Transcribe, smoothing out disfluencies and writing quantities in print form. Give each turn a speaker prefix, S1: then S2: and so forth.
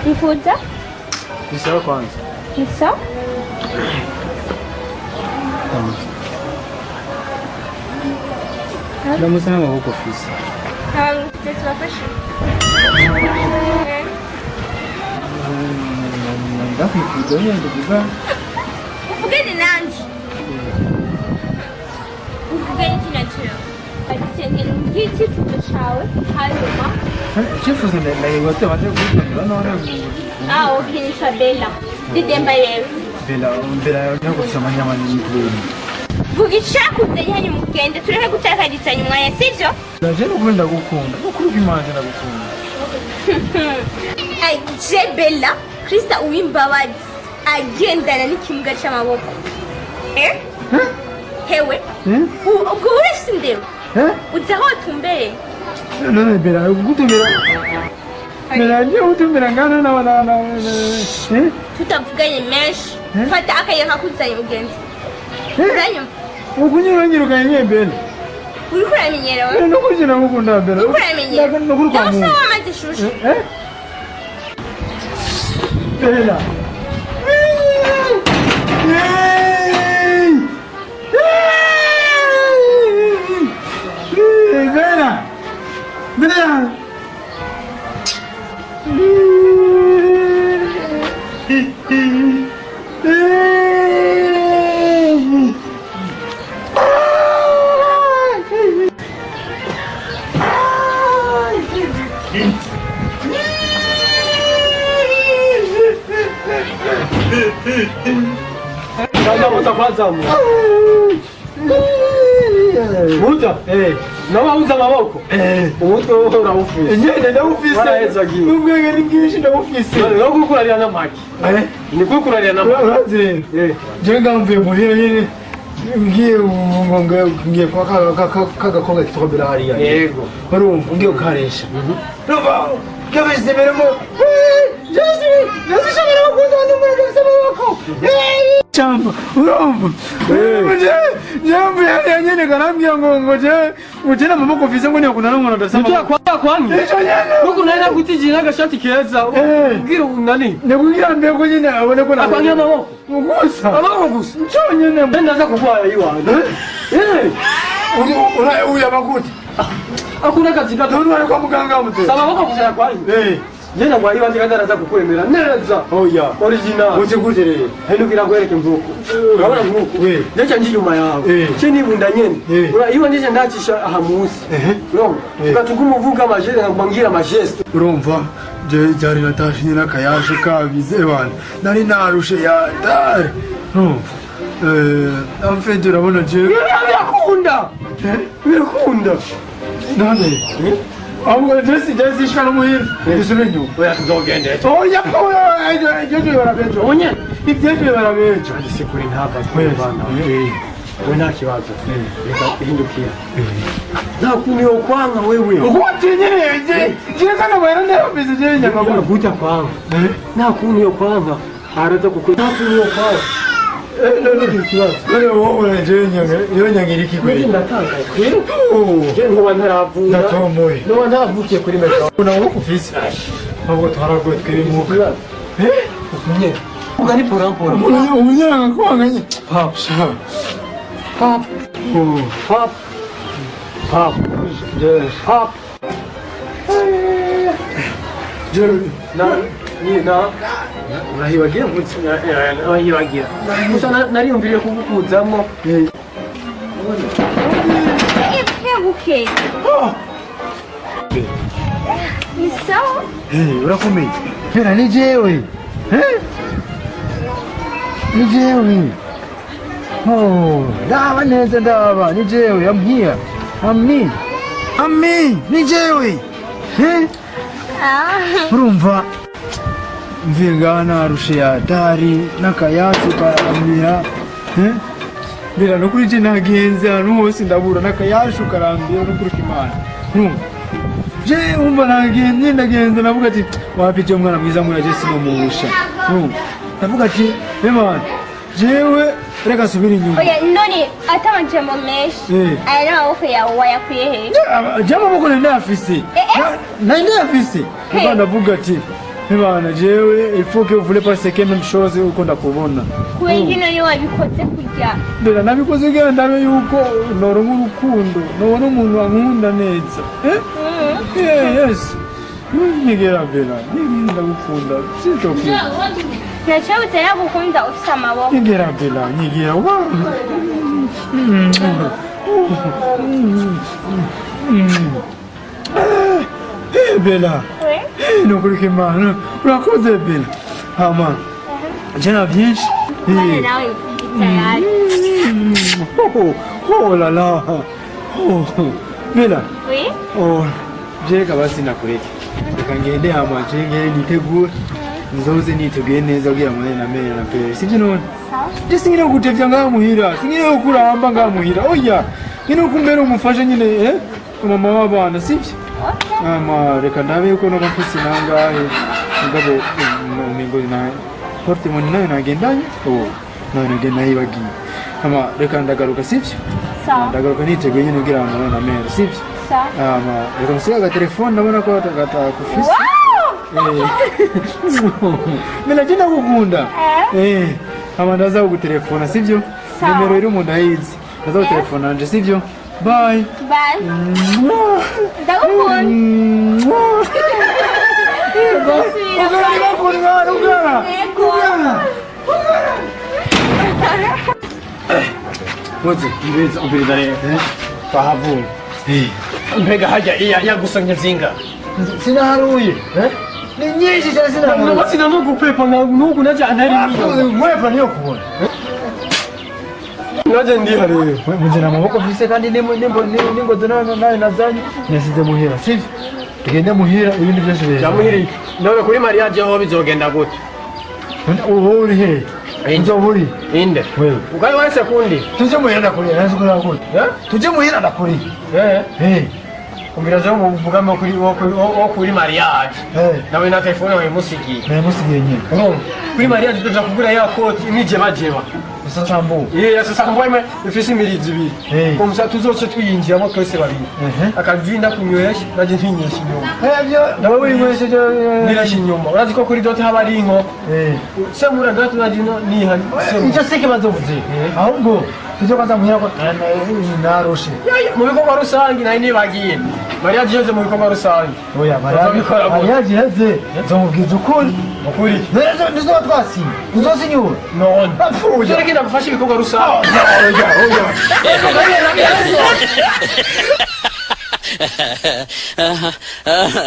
S1: Mfuza?
S2: Ni sawa kwanza.
S1: Ni sawa?
S2: Ndamusana huko ofisi.
S1: Tutawafasha.
S2: Ndafu kudonya nduguza.
S1: Ufugeni nanje. Ufugeni kinachyo. Agitenge ngiki tutashawe hanyuma.
S2: Chifu na yote wate kuita naona.
S1: Okay, ni Bella. Didemba yewe.
S2: Bella yako kusema nyama ni kweli.
S1: Vugishakuze yani mugende tureke gutakagitanya umwanya sivyo?
S2: Ndaje gukunda gukunda. Ukuruka imanje ndagukunda.
S1: Ay, je Bella, Krista uwimbabazi agendana n'ikimuga cy'amaboko. Hewe? Ubwo urashye ndero? Uza aho tumbere?
S2: None Bella gutumbera. Bella nje gutumbera ngana na.
S1: Tutavuganye menshi. Fata akaye kakuzanye mugenzi. Uranyumva?
S2: Ukunyuranyuruka yenye Bella.
S1: Uri kuramenyera wewe?
S2: No kujina mukunda Bella.
S1: Uri kuramenyera?
S2: No kuri kwa
S1: Mungu. Sawa mazishushu.
S2: Bella. Bella. Bella.
S3: Kaja kwanza mu. Muta? Nawa uza maboko? Umutwe wowe urawufise.
S2: Nyene ndawufise.
S3: Waraheza giye.
S2: Ubwenge n'ibwinshi ndawufise.
S3: Yo kukurarira na maki. Ni kukurarira na maki.
S2: Urazi. Je ngamvuye muhira nyene. Ngiye kwa kagakobwa kitwa Bella hariya.
S3: Yego.
S2: Urumva ngiye ukaresha. Urumva kabeze beremo. Jesi shamara kuza ndumwe ndasabako. Chamba. Urumva. Jambo ya nyene karambia ngo je na mama kofisa ngo ni akuna n'umuntu ndasaba.
S3: Ngiye kwa kwami. Kuko naenda kutijina gashati keza. Ubwira unani?
S2: Ndabwira mbe ko nyene abone ko
S3: Akwanya mama.
S2: Mugusa.
S3: Mama gusa.
S2: Ncho nyene.
S3: Ndaza kugwaya yiwana.
S2: Uya makuti.
S3: Akuna katika
S2: None kwa muganga mutse.
S3: Sama bako kuzaya kwani? Jena ngwa ibanze kandaza kukwemera neza.
S2: Oya.
S3: Original.
S2: Uze kuterere.
S3: Henukira kwereke mvuko. Urabona mvuko? Ndacha nji nyuma yawe. Cheni bunda nyene. Iwa ndije ndacisha aha musi. Urumva? Ukatuguma uvuga amajere ngwangira amajeste.
S2: Urumva? Je jari natashye nakayashe kabize bana. Nari narushe ya dar. Amfete urabona je.
S3: Birakunda. Birakunda.
S2: None. Ahubwo Jesse ishaka muhira. Isumenyo.
S3: Oya tuzogende.
S2: Oya je barabejo.
S3: Onye.
S2: Ibyeje barabejo.
S3: Ese kuri ntava kwebana. We nta kibazo. Reka hindukira. Nta kuntu yo kwanga wewe.
S2: Ukote nyene je kana bayana nayo bize je nyamaguru.
S3: Guta kwanga. Nta kuntu yo kwanga. Araza kukuri. Nta kuntu yo kwanga.
S2: None wowe je yo nyangiriki kuri.
S3: Ndatanga. Je nkuba ntaravuga.
S2: Ndatomoye.
S3: No ntaravukiye kuri meka.
S2: Una wo kufisi. Ahubwo twaragoye twirimuka.
S3: Ukunye. Ugari porampora.
S2: Umunyanga kwanganye.
S3: Pap.
S2: Sha.
S3: Pap. Pap. Pap.
S2: Yes.
S3: Pap.
S2: Je
S3: na
S2: urahibagira mutsi.
S3: urahibagira. Gusa nariyumviriye kugukuzamo.
S1: Hebuke. Ni sawa?
S2: Urakomeye. Pera ni jewe. Ni jewe. Ndaba neza ndaba ni jewe. I'm here. I'm me. Ni jewe. Urumva mvinga narushe ya dari n'akayatsi karambira. Bera no kuri je nagenze hano hose ndabura n'akayashu karambira no kuri Imana. Je umva nagenze navuga ati wapije mwana mwiza muri Jesse no muhusha. Navuga ati Imana jewe reka subira inyuma.
S1: Oya none atamajambo menshi. Aya n'amaboko yawe wayakuye he?
S2: Jama boko nenda afise. Nenda afise. Ndavuga ati Bana jewe il faut que vous voulez pas ce même chose uko ndakubona.
S1: Wengine ni wabikoze kujya.
S2: Bela nabikoze genda ndabe yuko noronka urukundo nobona umuntu wankunda neza. Yes. Nigera bela. Ndagukunda. Sinzokwiye.
S1: Ntacyo yagukunda ufite amaboko.
S2: Nigera bela, nigera wa. Bela. Non quello che mano, una cosa è bella. Ah ma, c'è una vinci? Oh là là. Oh, Bela.
S1: Oui?
S2: Oh, je ka basi nakureke. Reka ngende hama je ngende nitegure. Nzoze niteguye neza kugira ngo na mere na pere. Sivyo none?
S1: Sawa.
S2: Singire gutevya ngamuhira, singire kuramba ngamuhira. Oya, ngine kumbera umufasha nyine mama w'abana sivyo? Ama reka ndabe yuko no mafisi nangahe ngabo umengo na porte moni nayo nagendanye nayo nagendanye bagiye ama reka ndagaruka sivyo ndagaruka niteguye nyine kugira ngo na mere sivyo ama reka nsiga telefone ndabona ko atagata kufisi mena jina gukunda ama ndaza kugutelefona sivyo numero iri mu ndayizi ndaza kutelefona nje sivyo. Bye.
S1: Bye. Ndagukunda.
S3: Wote mbeza ubirare bahavuye. Mbega hajya yagusanya zinga.
S2: Sinaharuye. Ni nyinshi cyane sinaharuye.
S3: Basina no gupepa nugu naje antari niyo.
S2: Mwepa niyo kubona.
S3: Naje ndi hare.
S2: Mujina amaboko mfise kandi ningo nayo nazanye nasize muhira sivyo. Tugende muhira ibindi byose bere.
S3: Jamuhiri. None kuri mariage ho bizogenda gute?
S2: Uri he? Nzo buri.
S3: Inde.
S2: Wewe.
S3: Ukai wa sekundi.
S2: Tuje muhira ndakuri. Nazo kuri akuri. Tuje muhira ndakuri.
S3: Kumbira mu bugamba kuri mariage. Nawe na telefone wawe musiki.
S2: Na musiki yenyewe.
S3: Kuri mariage tuza kugura ya koti imije bajeba.
S2: Sasa mbo.
S3: Sasa mbo ime ifisi imirizi ibiri. Komsa tuzoce twiyinjiramo twese babiri. Akavinda kunywesha naje ntinyesha inyuma.
S2: Byo nawe winywesha
S3: nirasha inyuma. Urazi ko kuri dote haba ari inko. Se mura datu naje nihani.
S2: Icyo sike bazovuze. Ahubwo tuje kwanza muhira ko naroshe.
S3: Mu bikorwa rusangi nayo nibagiye. Mariage yeze mu bikorwa rusangi.
S2: Oya mariage yeze zomubwiza ukuri.
S3: Ukuri.
S2: Nizo twasi. Uzosinyura.
S3: None. Apfuye. Reka ndagufasha ibikorwa rusangi.
S4: Ha ha ha.